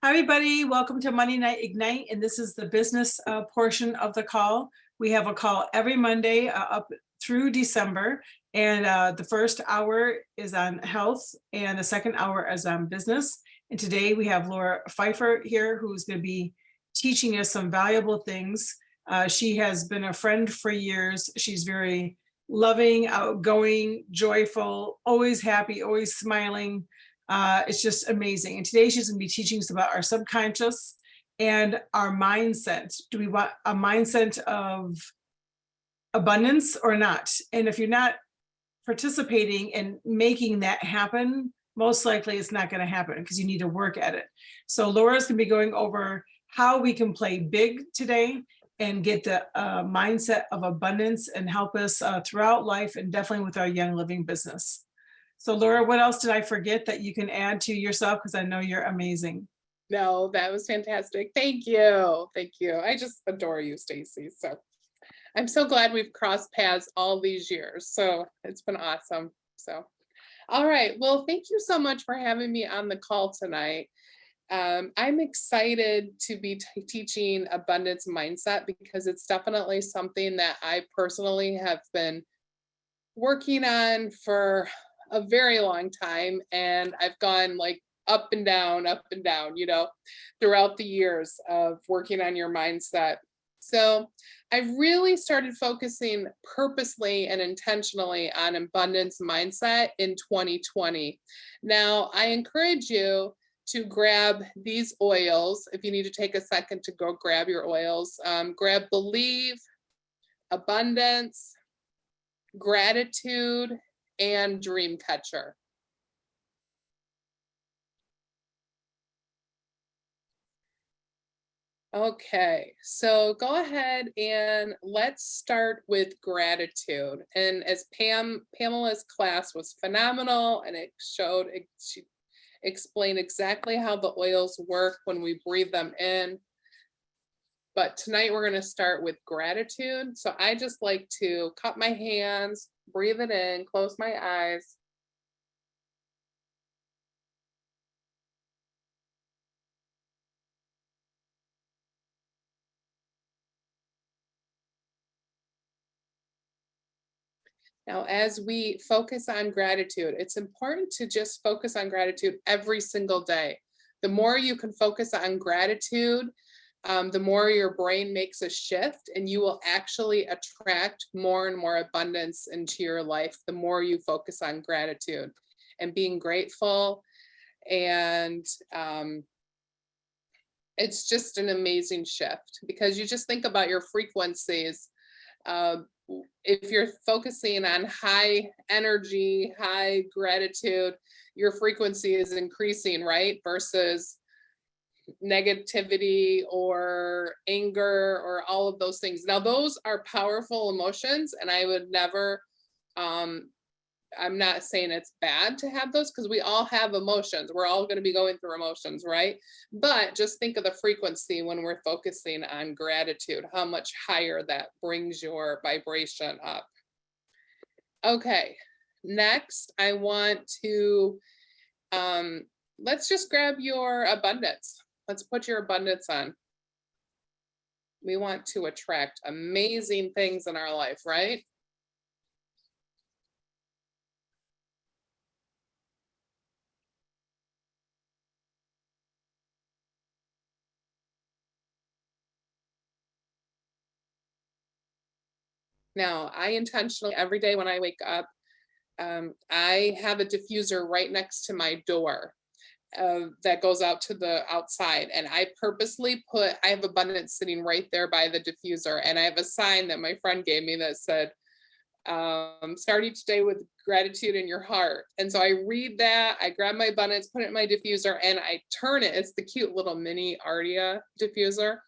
Hi, everybody. Welcome to Monday Night Ignite, and this is the business portion of the call. We have a call every Monday up through December, and the first hour is on health, and the second hour is on business. And today we have Laura Peiffer here, who's going to be teaching us some valuable things. She has been a friend for years. She's very loving, outgoing, joyful, always happy, always smiling. It's just amazing. And today she's going to be teaching us about our subconscious and our mindset. Do we want a mindset of abundance or not? And if you're not participating and making that happen, most likely it's not going to happen because you need to work at it. So Laura's going to be going over how we can play big today and get the mindset of abundance and help us throughout life, and definitely with our Young Living business. So Laura, what else did I forget that you can add to yourself? Because I know you're amazing. No, that was fantastic. Thank you. Thank you. I just adore you, Stacy. So I'm so glad we've crossed paths all these years. So it's been awesome. So, all right. Well, thank you so much for having me on the call tonight. I'm excited to be teaching abundance mindset because it's definitely something that I personally have been working on for a very long time, and I've gone like up and down, throughout the years of working on your mindset. So I really started focusing purposely and intentionally on abundance mindset in 2020. Now, I encourage you to grab these oils. If you need to take a second to go grab your oils, grab Believe, Abundance, Gratitude, and Dream Catcher. Okay, so go ahead and let's start with gratitude. And as Pamela's class was phenomenal, and she explained exactly how the oils work when we breathe them in. But tonight we're going to start with gratitude. So I just like to cup my hands, breathe it in, close my eyes. Now, as we focus on gratitude, it's important to just focus on gratitude every single day. The more you can focus on gratitude, the more your brain makes a shift, and you will actually attract more and more abundance into your life the more you focus on gratitude and being grateful. And it's just an amazing shift because you just think about your frequencies. If you're focusing on high energy, high gratitude, your frequency is increasing, right? Versus negativity or anger or all of those things. Now, those are powerful emotions, and I would never, I'm not saying it's bad to have those because we all have emotions. We're all going to be going through emotions, right? But just think of the frequency when we're focusing on gratitude, how much higher that brings your vibration up. Okay, next I want to, let's just grab your abundance. Let's put your abundance on. We want to attract amazing things in our life, right? Now, I intentionally, every day when I wake up, I have a diffuser right next to my door that goes out to the outside. And I purposely I have abundance sitting right there by the diffuser. And I have a sign that my friend gave me that said, start each day with gratitude in your heart. And so I read that, I grab my abundance, put it in my diffuser, and I turn it. It's the cute little mini Ardia diffuser.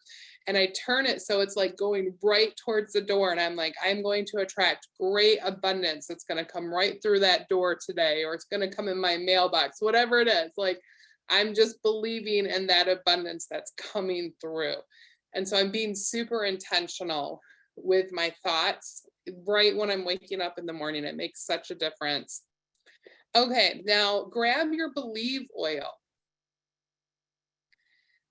And I turn it so it's like going right towards the door. And I'm like, I'm going to attract great abundance. It's going to come right through that door today, or it's going to come in my mailbox, whatever it is. Like, I'm just believing in that abundance that's coming through. And so I'm being super intentional with my thoughts right when I'm waking up in the morning. It makes such a difference. Okay, now grab your Believe oil.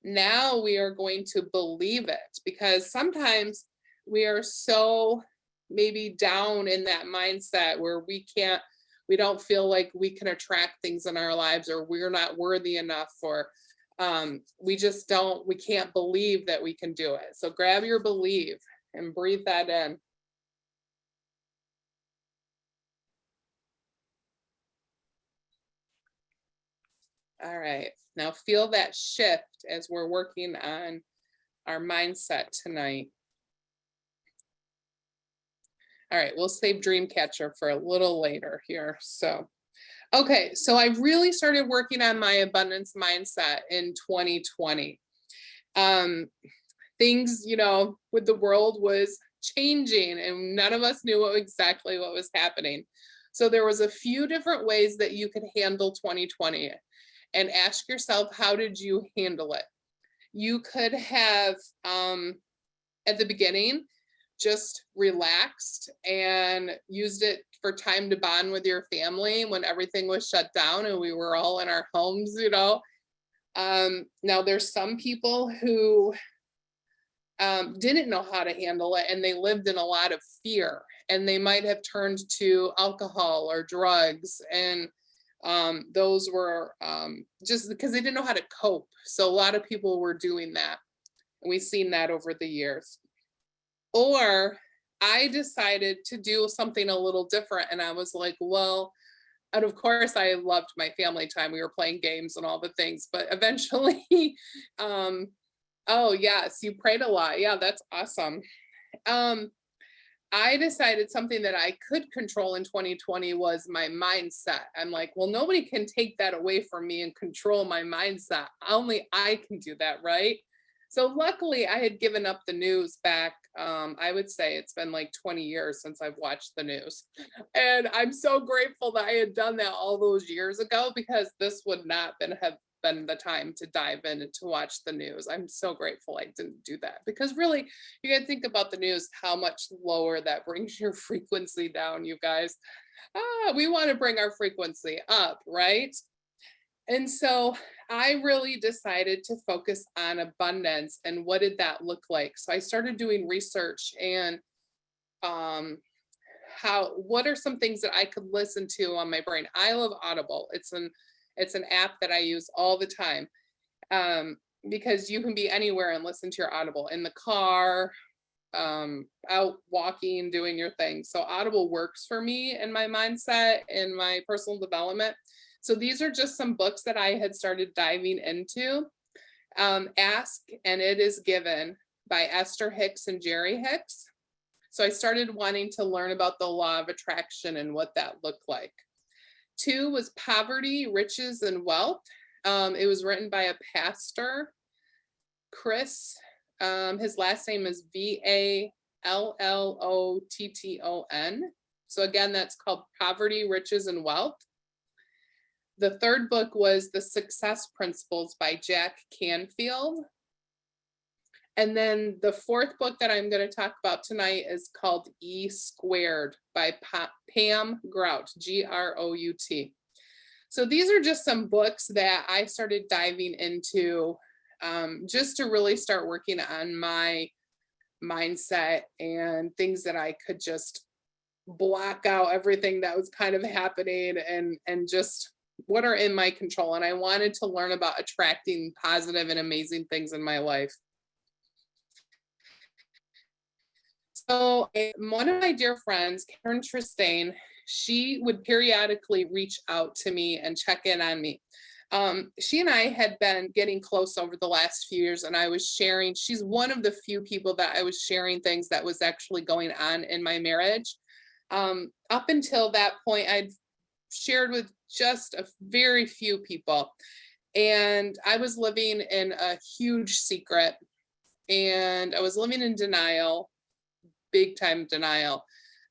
Now we are going to believe it, because sometimes we are so maybe down in that mindset where we don't feel like we can attract things in our lives, or we're not worthy enough, or we can't believe that we can do it. So grab your believe and breathe that in. All right, now feel that shift as we're working on our mindset tonight. All right, we'll save Dreamcatcher for a little later here. So, okay, so I really started working on my abundance mindset in 2020. Things, with the world was changing, and none of us knew exactly what was happening. So there was a few different ways that you could handle 2020, and ask yourself, how did you handle it? You could have, at the beginning, just relaxed and used it for time to bond with your family when everything was shut down and we were all in our homes, Now there's some people who didn't know how to handle it, and they lived in a lot of fear, and they might have turned to alcohol or drugs, and those were just because they didn't know how to cope. So a lot of people were doing that, and we've seen that over the years. Or I decided to do something a little different, and I was like, well, and of course I loved my family time. We were playing games and all the things, but eventually, oh yes, you prayed a lot. Yeah, that's awesome. I decided something that I could control in 2020 was my mindset. I'm like, well, nobody can take that away from me and control my mindset. Only I can do that, right? So luckily I had given up the news back. I would say it's been like 20 years since I've watched the news. And I'm so grateful that I had done that all those years ago, because this would not have been the time to dive in and to watch the news. I'm so grateful I didn't do that, because really you got to think about the news, how much lower that brings your frequency down, you guys. We want to bring our frequency up, right? And so I really decided to focus on abundance. And what did that look like? So I started doing research, and what are some things that I could listen to on my brain? I love Audible. It's an app that I use all the time, because you can be anywhere and listen to your Audible, in the car, out walking, doing your thing. So Audible works for me and my mindset and my personal development. So these are just some books that I had started diving into. Ask and It Is Given by Esther Hicks and Jerry Hicks. So I started wanting to learn about the law of attraction and what that looked like. 2 was Poverty, Riches, and Wealth. It was written by a pastor, Chris. His last name is Vallotton. So again, that's called Poverty, Riches, and Wealth. The 3rd book was The Success Principles by Jack Canfield. And then the 4th book that I'm going to talk about tonight is called E Squared by Pam Grout, Grout. So these are just some books that I started diving into, just to really start working on my mindset and things that I could just block out everything that was kind of happening, and just what are in my control. And I wanted to learn about attracting positive and amazing things in my life. So one of my dear friends, Karen Tristane, she would periodically reach out to me and check in on me. She and I had been getting close over the last few years, and I was sharing, she's one of the few people that I was sharing things that was actually going on in my marriage. Up until that point, I'd shared with just a very few people, and I was living in a huge secret, and I was living in denial, big time denial,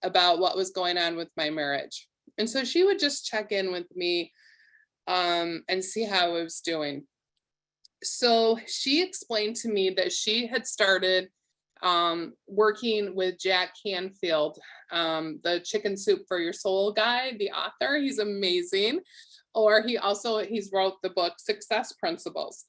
about what was going on with my marriage. And so she would just check in with me and see how I was doing. So she explained to me that she had started working with Jack Canfield, the Chicken Soup for Your Soul guy, the author. He's amazing. Or he's wrote the book Success Principles.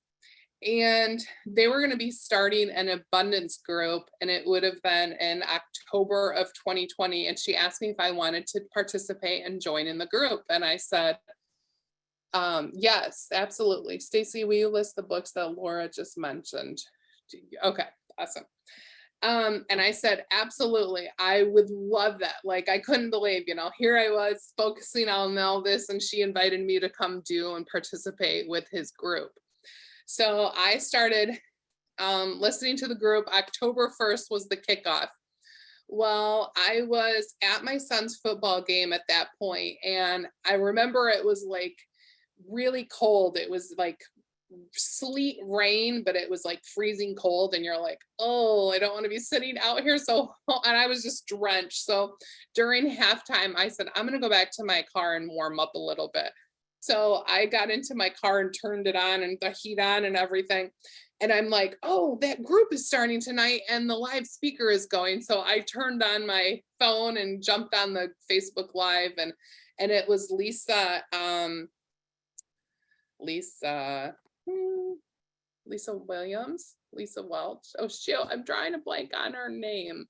And they were going to be starting an abundance group, and it would have been in October of 2020. And she asked me if I wanted to participate and join in the group. And I said, yes, absolutely. Stacy, will you list the books that Laura just mentioned? Okay, awesome. And I said, absolutely, I would love that. Like, I couldn't believe, here I was focusing on all this, and she invited me to come do and participate with his group. So I started listening to the group. October 1st was the kickoff. Well, I was at my son's football game at that point, and I remember it was like really cold. It was like sleet rain, but it was like freezing cold, and you're like, oh, I don't want to be sitting out here. So, and I was just drenched. So during halftime, I said, I'm going to go back to my car and warm up a little bit. So I got into my car and turned it on and the heat on and everything. And I'm like, oh, that group is starting tonight and the live speaker is going. So I turned on my phone and jumped on the Facebook Live, and it was Lisa Williams, Lisa Welch. Oh, shoot, I'm drawing a blank on her name.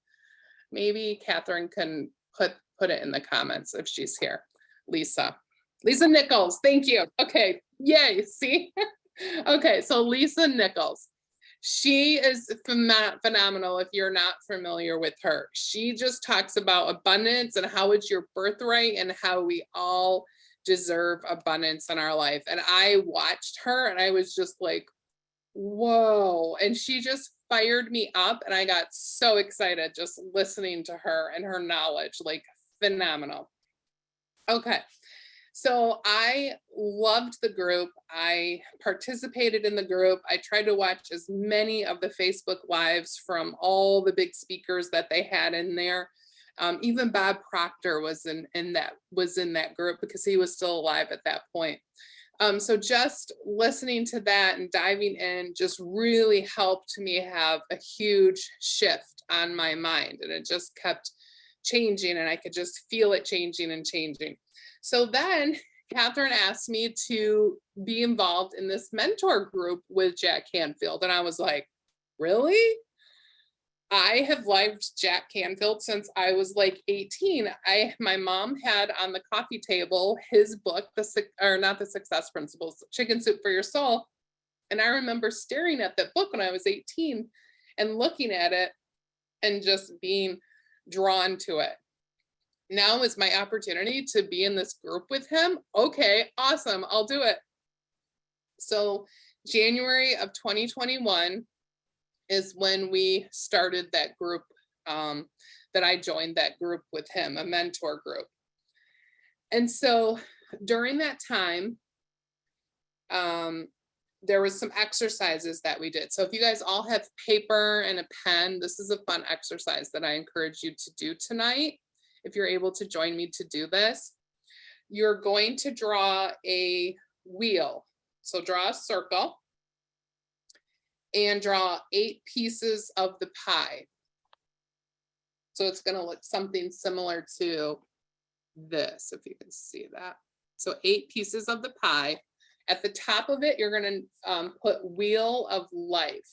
Maybe Catherine can put it in the comments if she's here. Lisa Nichols, thank you. Okay, yay, see? Okay, so Lisa Nichols. She is phenomenal if you're not familiar with her. She just talks about abundance and how it's your birthright and how we all deserve abundance in our life. And I watched her and I was just like, whoa. And she just fired me up, and I got so excited just listening to her and her knowledge, like phenomenal. Okay. So I loved the group. I participated in the group. I tried to watch as many of the Facebook Lives from all the big speakers that they had in there. Even Bob Proctor was in that group because he was still alive at that point. So just listening to that and diving in just really helped me have a huge shift on my mind, and it just kept changing, and I could just feel it changing and changing. So then Catherine asked me to be involved in this mentor group with Jack Canfield. And I was like, really? I have liked Jack Canfield since I was like 18. My mom had on the coffee table his book, not the Success Principles, Chicken Soup for Your Soul. And I remember staring at that book when I was 18 and looking at it and just being drawn to it. Now is my opportunity to be in this group with him. Okay, awesome, I'll do it. So January of 2021 is when we started that group, that I joined that group with him, a mentor group. And so during that time, there was some exercises that we did. So if you guys all have paper and a pen, this is a fun exercise that I encourage you to do tonight. If you're able to join me to do this, you're going to draw a wheel. So draw a circle and draw 8 pieces of the pie. So it's going to look something similar to this, if you can see that. So 8 pieces of the pie. At the top of it, you're going to put Wheel of Life.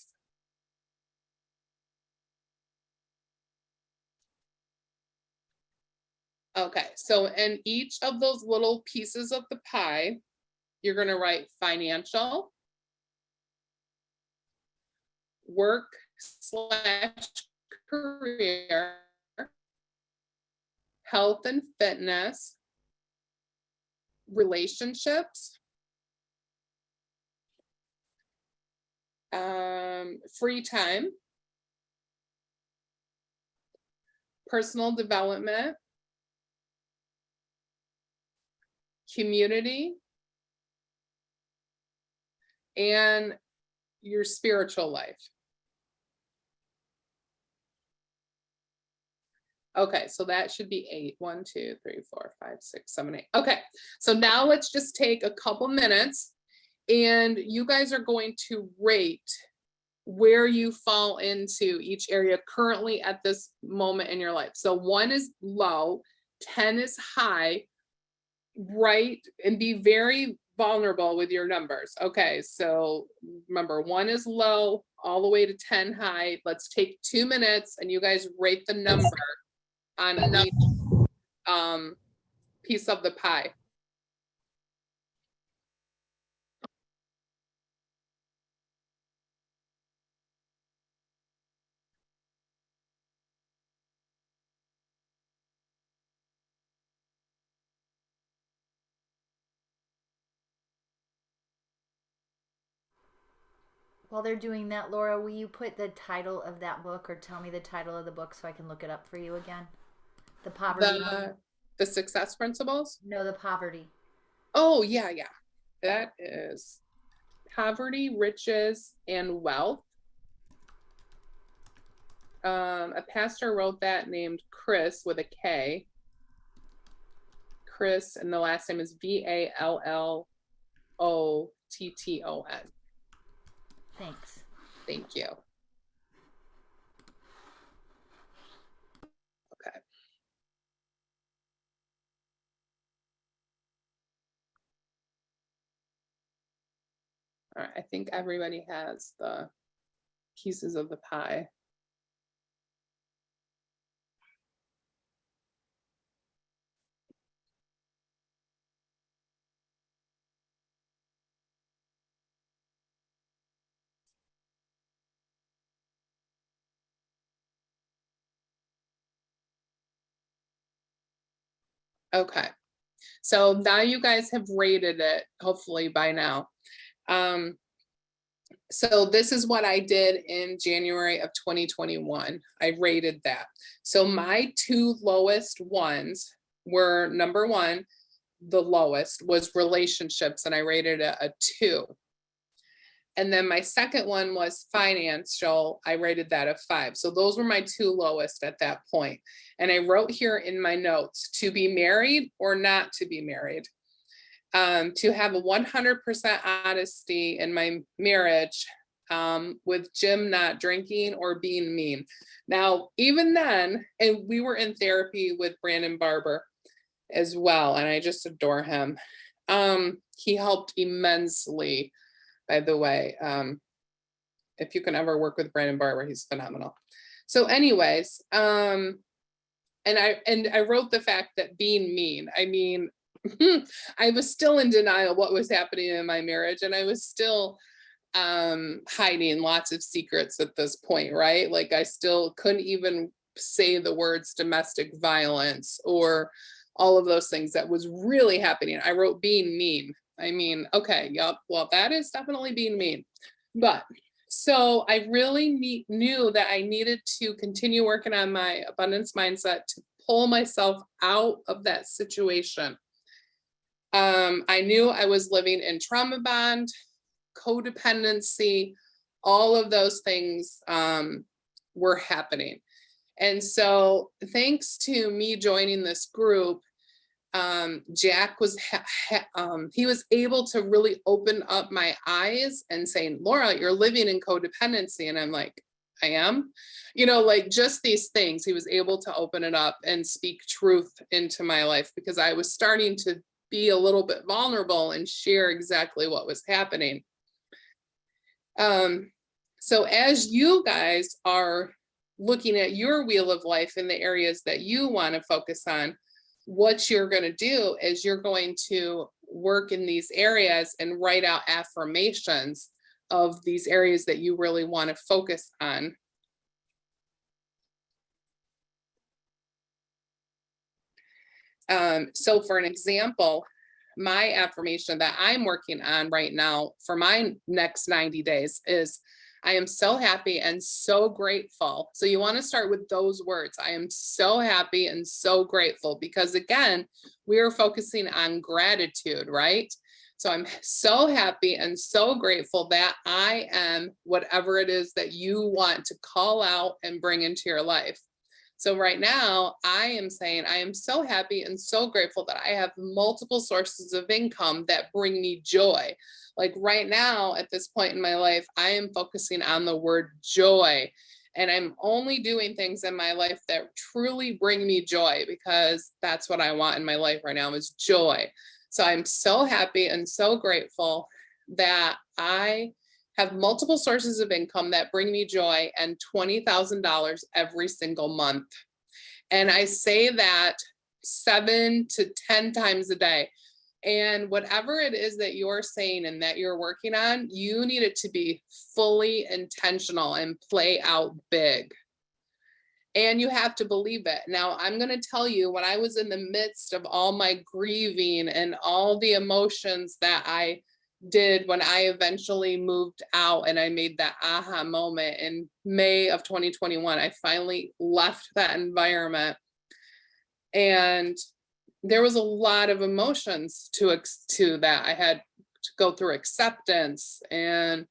Okay, so in each of those little pieces of the pie, you're going to write financial, work/career, health and fitness, relationships, free time, personal development, community, and your spiritual life. Okay, so that should be 8. 1, 2, 3, 4, 5, 6, 7, 8. Okay, so now let's just take a couple minutes, and you guys are going to rate where you fall into each area currently at this moment in your life. So 1 is low, 10 is high. Write and be very vulnerable with your numbers. Okay, so remember, 1 is low all the way to 10 high. Let's take 2 minutes and you guys rate the number on each piece of the pie. While they're doing that, Laura, will you put the title of that book or tell me the title of the book so I can look it up for you again? The poverty one? The success principles? No, the poverty. Oh, yeah. That is Poverty, Riches, and Wealth. A pastor wrote that named Chris with a K. Chris, and the last name is Vallotton. Thanks. Thank you. Okay. All right, I think everybody has the pieces of the pie. Okay, so now you guys have rated it, hopefully by now. So this is what I did in January of 2021. I rated that. So my 2 lowest ones were, number 1, the lowest was relationships, and I rated it a 2. And then my second one was financial. I rated that a 5. So those were my 2 lowest at that point. And I wrote here in my notes, to be married or not to be married. To have a 100% honesty in my marriage, with Jim not drinking or being mean. Now, even then, and we were in therapy with Brandon Barber as well, and I just adore him. He helped immensely, by the way. If you can ever work with Brandon Barber, he's phenomenal. So anyways, and I wrote the fact that being mean, I mean, I was still in denial what was happening in my marriage, and I was still hiding lots of secrets at this point, right? Like I still couldn't even say the words domestic violence or all of those things that was really happening. I wrote being mean. I mean, okay, yep, well, that is definitely being mean. But so I really knew that I needed to continue working on my abundance mindset to pull myself out of that situation. I knew I was living in trauma bond, codependency, all of those things were happening. And so thanks to me joining this group, Jack was, he was able to really open up my eyes and saying, Laura, you're living in codependency. And I'm like, I am, you know, like just these things. He was able to open it up and speak truth into my life because I was starting to be a little bit vulnerable and share exactly what was happening. So as you guys are looking at your wheel of life in the areas that you want to focus on, what you're going to do is you're going to work in these areas and write out affirmations of these areas that you really want to focus on. So for an example, my affirmation that I'm working on right now for my next 90 days is, I am so happy and so grateful. So you want to start with those words. I am so happy and so grateful, because again, we are focusing on gratitude, right? So I'm so happy and so grateful that I am whatever it is that you want to call out and bring into your life. So right now I am saying, I am so happy and so grateful that I have multiple sources of income that bring me joy. Like right now, at this point in my life, I am focusing on the word joy, and I'm only doing things in my life that truly bring me joy, because that's what I want in my life right now is joy. So I'm so happy and so grateful that I have multiple sources of income that bring me joy and $20,000 every single month. And I say that 7 to 10 times a day. And whatever it is that you're saying and that you're working on, you need it to be fully intentional and play out big. And you have to believe it. Now, I'm going to tell you, when I was in the midst of all my grieving and all the emotions that I did when I eventually moved out and I made that aha moment in May of 2021, I finally left that environment. And there was a lot of emotions to that. I had to go through acceptance and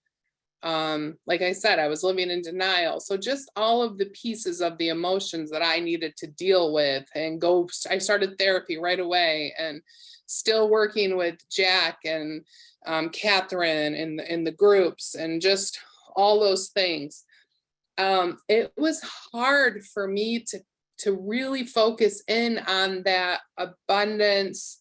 like I said, I was living in denial. So just all of the pieces of the emotions that I needed to deal with and I started therapy right away, and still working with Jack and Catherine in the groups and just all those things. It was hard for me to really focus in on that abundance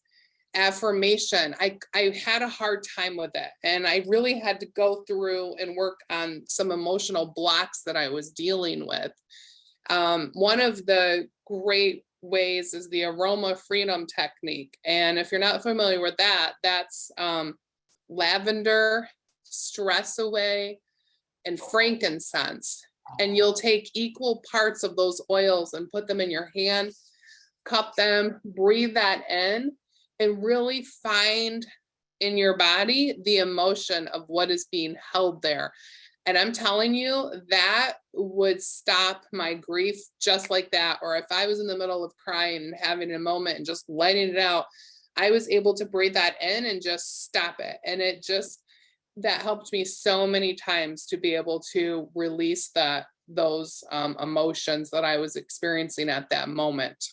affirmation. I had a hard time with it, and I really had to go through and work on some emotional blocks that I was dealing with. One of the great ways is the aroma freedom technique. And if you're not familiar with that, that's lavender, stress away, and frankincense. And you'll take equal parts of those oils and put them in your hand, cup them, breathe that in, and really find in your body the emotion of what is being held there. And I'm telling you, that would stop my grief just like that. Or if I was in the middle of crying and having a moment and just letting it out, I was able to breathe that in and just stop it. And that helped me so many times to be able to release those emotions that I was experiencing at that moment.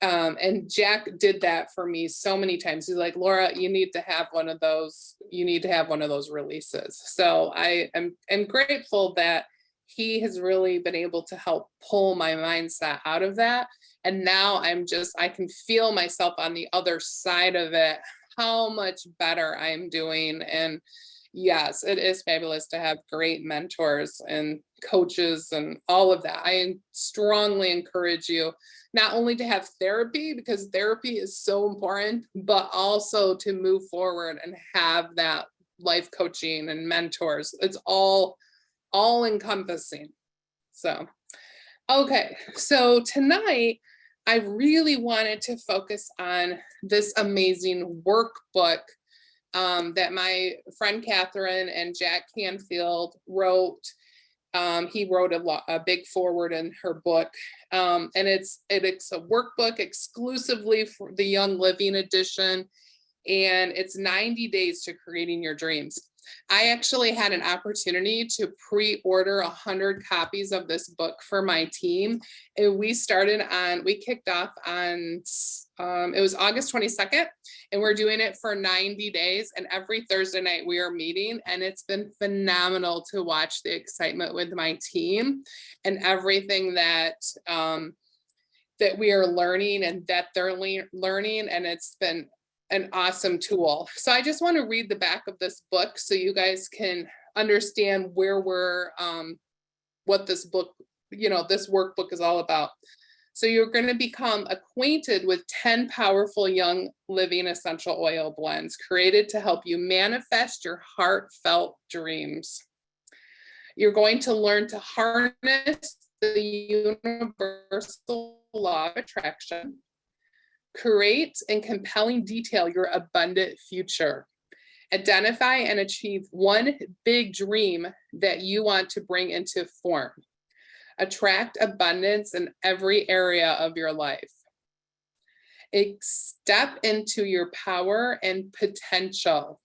And Jack did that for me so many times. He's like, Laura, you need to have one of those. You need to have one of those releases. So I am grateful that he has really been able to help pull my mindset out of that. And now I can feel myself on the other side of it, how much better I'm doing. And yes, it is fabulous to have great mentors and coaches and all of that. I strongly encourage you not only to have therapy, because therapy is so important, but also to move forward and have that life coaching and mentors. It's all encompassing. So, okay. So tonight, I really wanted to focus on this amazing workbook that my friend Catherine and Jack Canfield wrote. He wrote a big foreword in her book, and it's a workbook exclusively for the Young Living edition, and it's 90 days to creating your dreams. I actually had an opportunity to pre-order 100 copies of this book for my team, and we kicked off on, it was August 22nd, and we're doing it for 90 days, and every Thursday night we are meeting, and it's been phenomenal to watch the excitement with my team and everything that we are learning and that they're learning, and it's been an awesome tool. So I just want to read the back of this book so you guys can understand where what this book, this workbook is all about. So you're going to become acquainted with 10 powerful Young Living essential oil blends created to help you manifest your heartfelt dreams. You're going to learn to harness the universal law of attraction, create in compelling detail your abundant future, identify and achieve one big dream that you want to bring into form, attract abundance in every area of your life, step into your power and potential,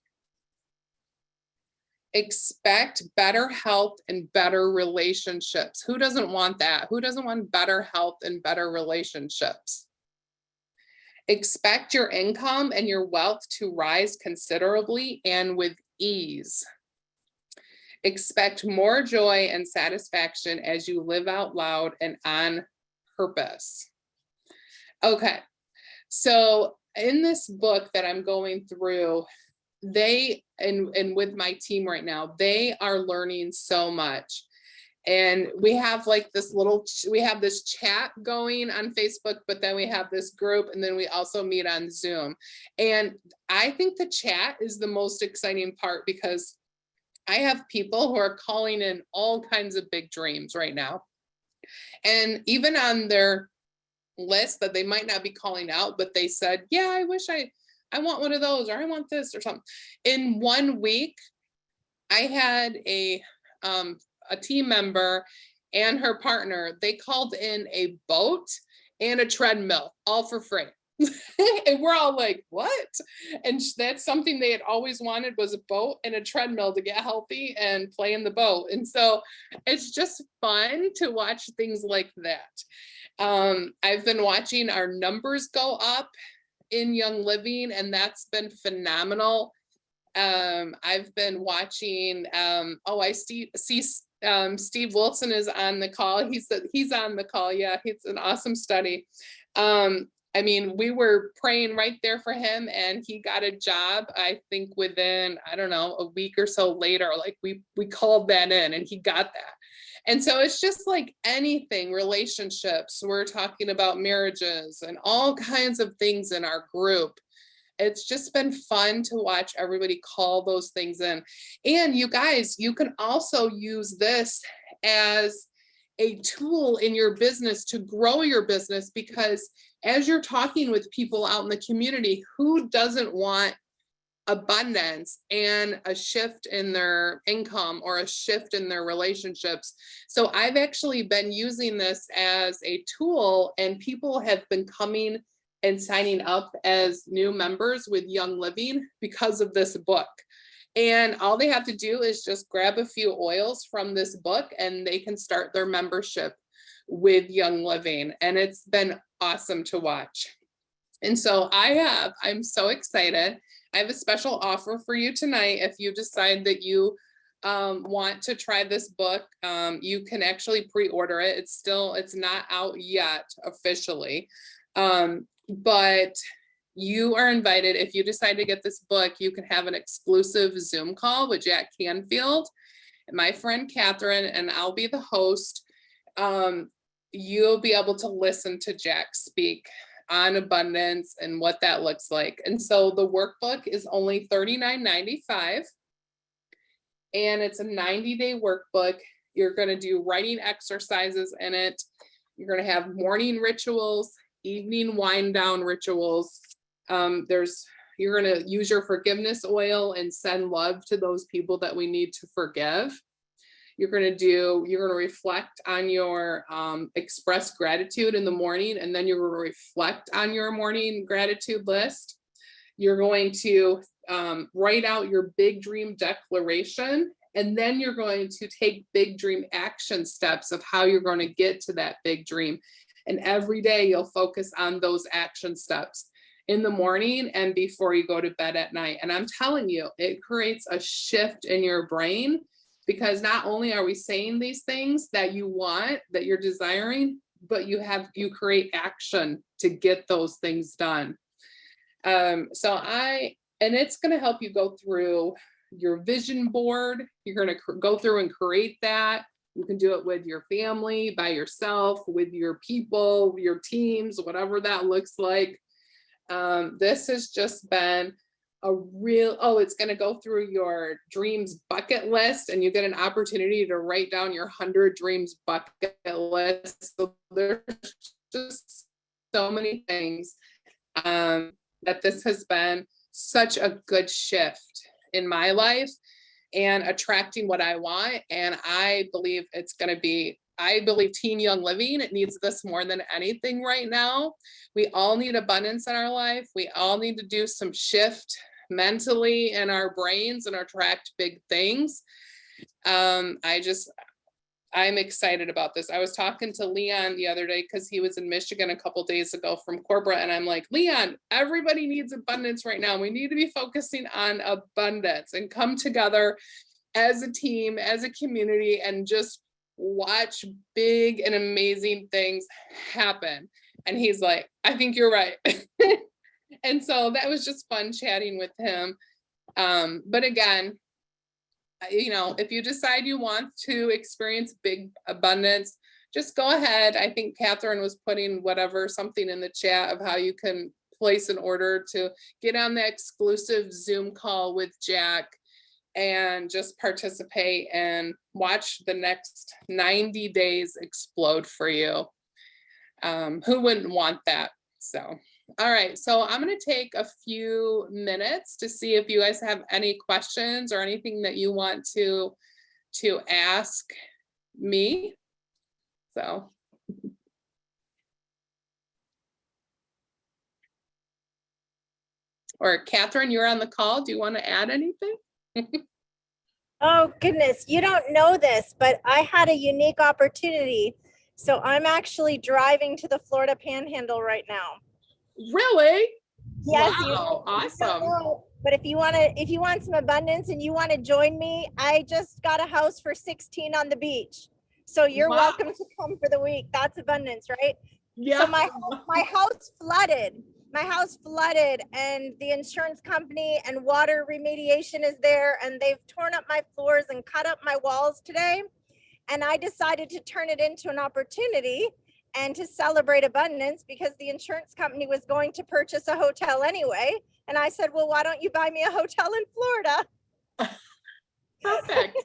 expect better health and better relationships. Who doesn't want that? Who doesn't want better health and better relationships? Expect your income and your wealth to rise considerably and with ease. Expect more joy and satisfaction as you live out loud and on purpose. Okay, so in this book that I'm going through, they, and with my team right now, they are learning so much. And we have like this we have this chat going on Facebook, but then we have this group, and then we also meet on Zoom. And I think the chat is the most exciting part, because I have people who are calling in all kinds of big dreams right now. And even on their list that they might not be calling out, but they said, yeah, I wish I want one of those, or I want this or something. In 1 week, I had a team member and her partner, they called in a boat and a treadmill, all for free. And we're all like, what? And that's something they had always wanted, was a boat and a treadmill to get healthy and play in the boat. And so it's just fun to watch things like that. I've been watching our numbers go up in Young Living, and that's been phenomenal. I've been watching, I see Steve Wilson is on the call. He's on the call. Yeah, it's an awesome study. I mean, we were praying right there for him, and he got a job, I think within, I don't know, a week or so later, like we called that in and he got that. And so it's just like anything, relationships, we're talking about marriages and all kinds of things in our group. It's just been fun to watch everybody call those things in. And you guys, you can also use this as a tool in your business to grow your business, because as you're talking with people out in the community, who doesn't want abundance and a shift in their income or a shift in their relationships? So I've actually been using this as a tool, and people have been coming and signing up as new members with Young Living because of this book. And all they have to do is just grab a few oils from this book, and they can start their membership with Young Living. And it's been awesome to watch. And so I'm so excited. I have a special offer for you tonight. If you decide that you want to try this book, you can actually pre-order it. It's not out yet officially. But you are invited. If you decide to get this book, you can have an exclusive Zoom call with Jack Canfield and my friend Catherine, and I'll be the host. You'll be able to listen to Jack speak on abundance and what that looks like. And so the workbook is only $39.95, and it's a 90-day workbook. You're going to do writing exercises in it. You're going to have morning rituals, evening wind down rituals. You're going to use your forgiveness oil and send love to those people that we need to forgive. You're going to reflect on your express gratitude in the morning, and then you're going to reflect on your morning gratitude list. You're going to write out your big dream declaration, and then you're going to take big dream action steps of how you're going to get to that big dream. And every day you'll focus on those action steps in the morning and before you go to bed at night. And I'm telling you, it creates a shift in your brain, because not only are we saying these things that you want, that you're desiring, but you create action to get those things done. And it's going to help you go through your vision board. You're going to go through and create that. You can do it with your family, by yourself, with your people, your teams, whatever that looks like. This has just been it's going to go through your dreams bucket list, and you get an opportunity to write down your 100 dreams bucket list. So there's just so many things that this has been such a good shift in my life and attracting what I want. And I believe Team Young Living, it needs this more than anything right now. We all need abundance in our life. We all need to do some shift mentally in our brains and attract big things. I'm excited about this. I was talking to Leon the other day because he was in Michigan a couple days ago from corporate. And I'm like, Leon, everybody needs abundance right now. We need to be focusing on abundance and come together as a team, as a community, and just watch big and amazing things happen. And he's like, I think you're right. And so that was just fun chatting with him. But again, if you decide you want to experience big abundance, just go ahead. I think Catherine was putting something in the chat of how you can place an order to get on the exclusive Zoom call with Jack and just participate and watch the next 90 days explode for you. Who wouldn't want that? So, all right. So I'm going to take a few minutes to see if you guys have any questions or anything that you want to ask me. So. Or Catherine, you're on the call. Do you want to add anything? Oh, goodness. You don't know this, but I had a unique opportunity. So I'm actually driving to the Florida Panhandle right now. Really? Yes. Wow, awesome. But if you want some abundance and you want to join me, I just got a house for 16 on the beach. So you're welcome to come for the week. That's abundance, right? Yeah. So my house flooded. My house flooded and the insurance company and water remediation is there and they've torn up my floors and cut up my walls today. And I decided to turn it into an opportunity and to celebrate abundance because the insurance company was going to purchase a hotel anyway. And I said, well, why don't you buy me a hotel in Florida? Perfect.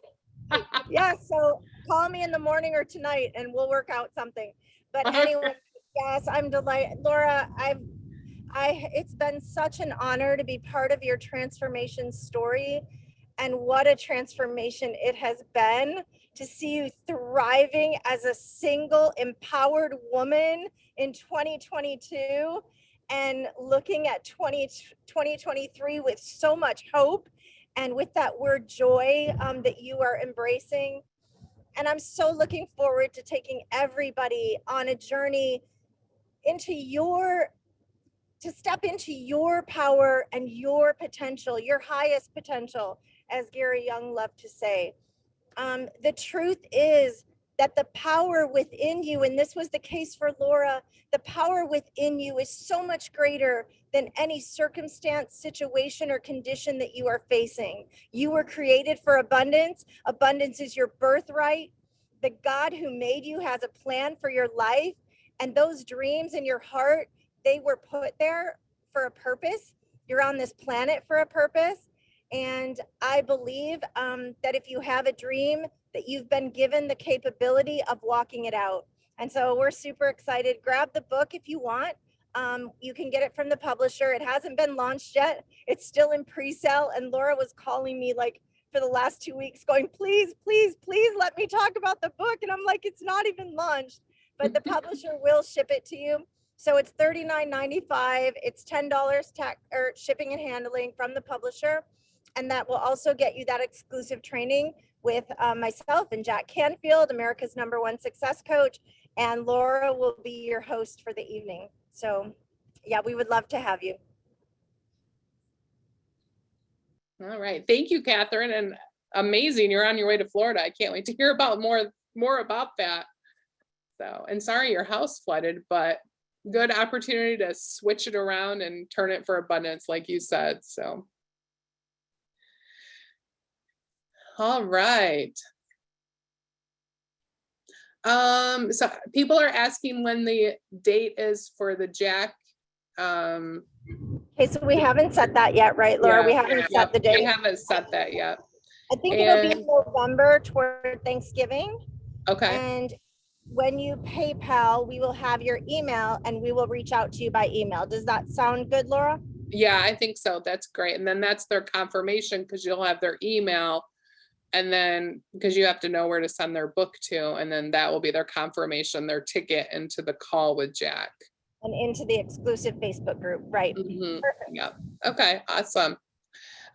Yeah, so call me in the morning or tonight and we'll work out something. But anyway, yes, I'm delighted. Laura, it's been such an honor to be part of your transformation story. And what a transformation it has been to see you thriving as a single empowered woman in 2022 and looking at 2023 with so much hope and with that word joy that you are embracing. And I'm so looking forward to taking everybody on a journey to step into your power and your potential, your highest potential, as Gary Young loved to say. The truth is that the power within you, and this was the case for Laura, the power within you is so much greater than any circumstance, situation, or condition that you are facing. You were created for abundance. Abundance is your birthright. The God who made you has a plan for your life, and those dreams in your heart, they were put there for a purpose. You're on this planet for a purpose. And I believe that if you have a dream, that you've been given the capability of walking it out. And so we're super excited. Grab the book if you want. You can get it from the publisher. It hasn't been launched yet. It's still in pre-sale. And Laura was calling me like for the last 2 weeks going, please, please, please let me talk about the book. And I'm like, it's not even launched, but the publisher will ship it to you. So it's $39.95. It's $10 tax or shipping and handling from the publisher. And that will also get you that exclusive training with myself and Jack Canfield, America's #1 success coach. And Laura will be your host for the evening. So yeah, we would love to have you. All right. Thank you, Catherine. And amazing. You're on your way to Florida. I can't wait to hear about more about that. So, and sorry your house flooded, but good opportunity to switch it around and turn it for abundance, like you said. So. All right. So people are asking when the date is for the Jack. Okay, so we haven't set that yet, right, Laura? Yeah, we haven't set the date. We haven't set that yet. I think it'll be in November toward Thanksgiving. Okay. And when you PayPal, we will have your email and we will reach out to you by email. Does that sound good, Laura? Yeah, I think so. That's great. And then that's their confirmation because you'll have their email. And then because you have to know where to send their book to, and then that will be their confirmation, their ticket into the call with Jack. And into the exclusive Facebook group, right? Mm-hmm. Perfect. Yep. Okay, awesome.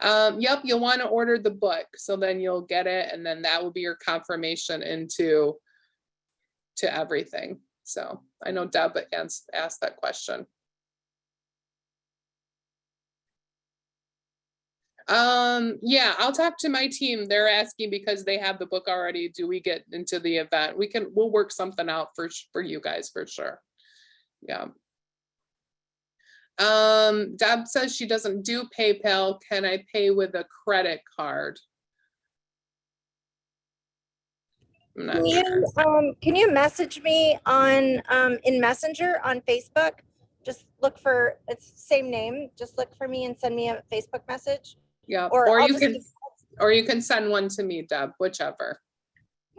Yep, you'll want to order the book. So then you'll get it, and then that will be your confirmation into everything. So I know Deb asked that question. Yeah, I'll talk to my team. They're asking because they have the book already. Do we get into the event? We'll work something out for you guys for sure. Yeah. Deb says she doesn't do PayPal. Can I pay with a credit card? I'm not sure. Can you message me on in Messenger on Facebook? Just look for, it's the same name. Just look for me and send me a Facebook message. Yeah, Or or I'll you just can, or you can send one to me, Deb, whichever.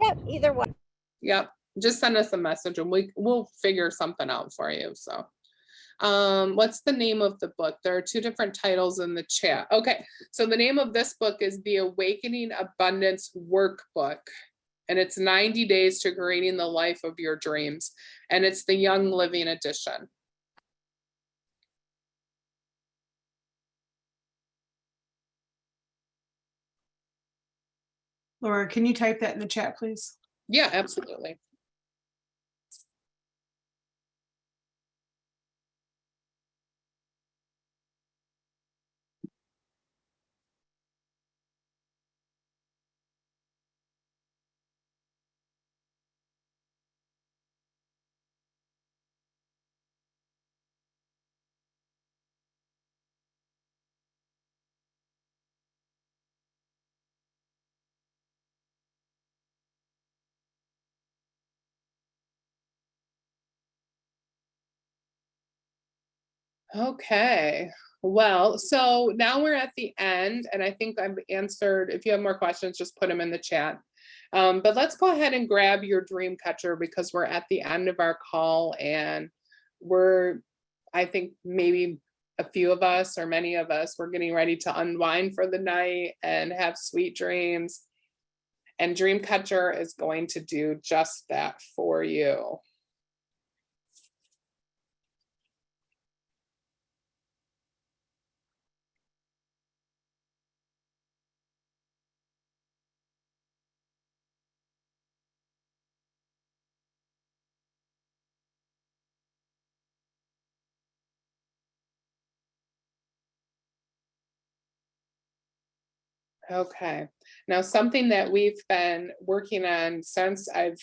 yeah, either one. Yep, just send us a message and we'll figure something out for you. So, what's the name of the book? There are two different titles in the chat. Okay, so the name of this book is The Awakening Abundance Workbook. And it's 90 days to creating the life of your dreams. And it's the Young Living edition. Laura, can you type that in the chat, please? Yeah, absolutely. Okay, well, so now we're at the end, and I think I've answered. If you have more questions, just put them in the chat. But let's go ahead and grab your dream catcher because we're at the end of our call, and I think maybe a few of us or many of us, we're getting ready to unwind for the night and have sweet dreams. And Dreamcatcher is going to do just that for you. Okay, now something that we've been working on since I've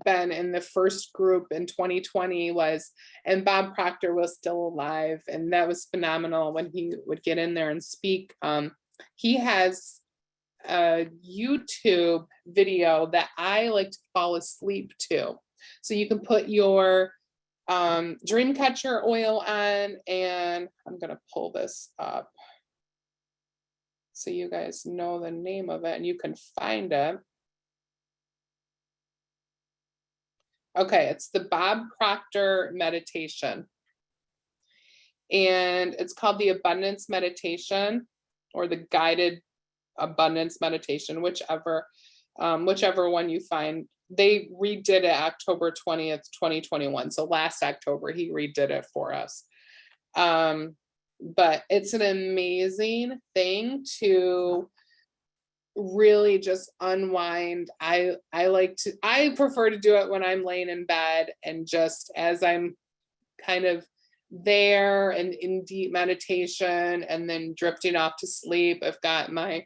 been in the first group in 2020 was, and Bob Proctor was still alive, and that was phenomenal when he would get in there and speak. He has a YouTube video that I like to fall asleep to. So you can put your Dreamcatcher oil on, and I'm gonna pull this up so you guys know the name of it and you can find it. Okay, it's the Bob Proctor meditation. And it's called the Abundance Meditation or the Guided Abundance Meditation, whichever one you find. They redid it October 20th, 2021. So last October, he redid it for us. But it's an amazing thing to really just unwind. I prefer to do it when I'm laying in bed and just as I'm kind of there and in deep meditation and then drifting off to sleep. I've got my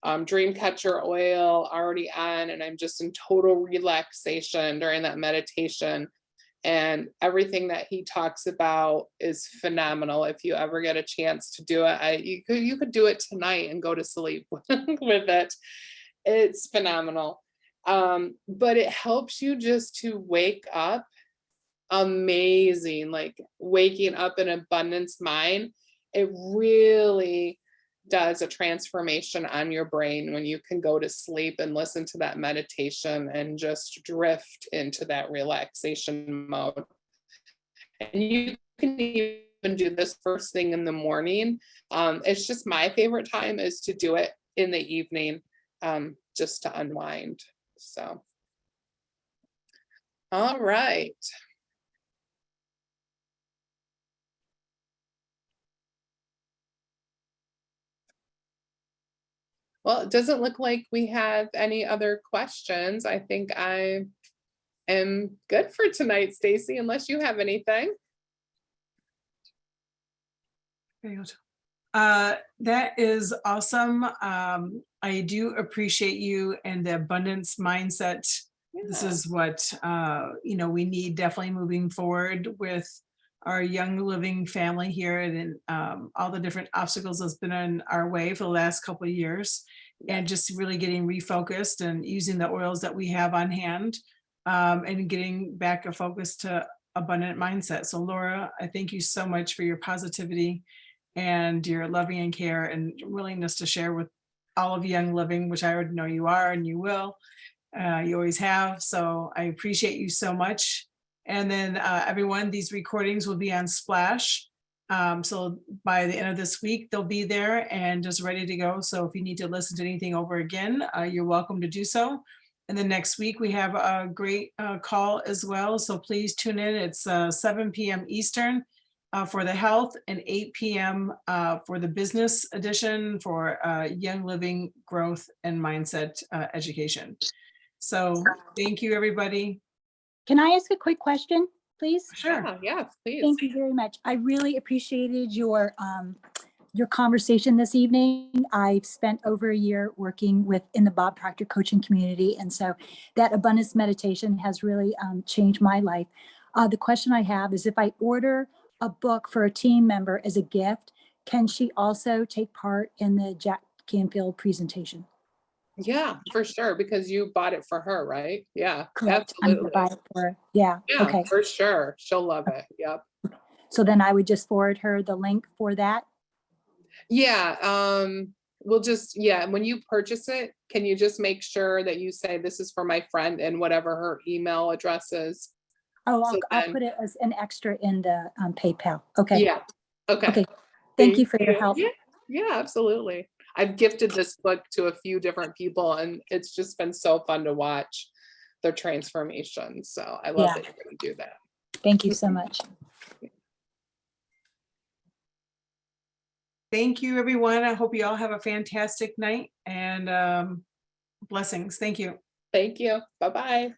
Dreamcatcher oil already on and I'm just in total relaxation during that meditation. And everything that he talks about is phenomenal. If you ever get a chance to do it, you could do it tonight and go to sleep with it. It's phenomenal. But it helps you just to wake up amazing, like waking up an abundance mind. It really does a transformation on your brain when you can go to sleep and listen to that meditation and just drift into that relaxation mode. And you can even do this first thing in the morning. It's just my favorite time is to do it in the evening, just to unwind. So, all right. Well, it doesn't look like we have any other questions. I think I am good for tonight, Stacy, unless you have anything. Very good. That is awesome. I do appreciate you and the abundance mindset. This is what we need definitely moving forward with our Young Living family here and all the different obstacles that's been in our way for the last couple of years. And just really getting refocused and using the oils that we have on hand and getting back a focus to abundant mindset. So Laura, I thank you so much for your positivity and your loving and care and willingness to share with all of Young Living, which I already know you are and you will. You always have. So I appreciate you so much. And then everyone, these recordings will be on Splash. So by the end of this week, they'll be there and just ready to go. So if you need to listen to anything over again, you're welcome to do so. And then next week we have a great call as well. So please tune in. It's 7 p.m. Eastern for the health and 8 p.m. For the business edition for Young Living growth and mindset education. So thank you, everybody. Can I ask a quick question, please? Sure. Yeah, please. Thank you very much. I really appreciated your conversation this evening. I've spent over a year working in the Bob Proctor coaching community. And so that abundance meditation has really changed my life. The question I have is, if I order a book for a team member as a gift, can she also take part in the Jack Canfield presentation? Yeah, for sure, because you bought it for her, right? Yeah, Correct. I'm absolutely. gonna buy it for her. Yeah. Yeah, Okay. for sure. She'll love it. Yep. So then I would just forward her the link for that. Yeah, we'll just, yeah, when you purchase it, can you just make sure that you say this is for my friend and whatever her email address is? Oh, So I'll then- put it as an extra in the PayPal. Okay. Yeah, okay. Okay. Thank you for your help. Yeah, yeah, absolutely. I've gifted this book to a few different people and it's just been so fun to watch their transformation. So I love Yeah. that you're gonna do that. Thank you so much. Thank you, everyone. I hope you all have a fantastic night and blessings. Thank you. Thank you. Bye-bye.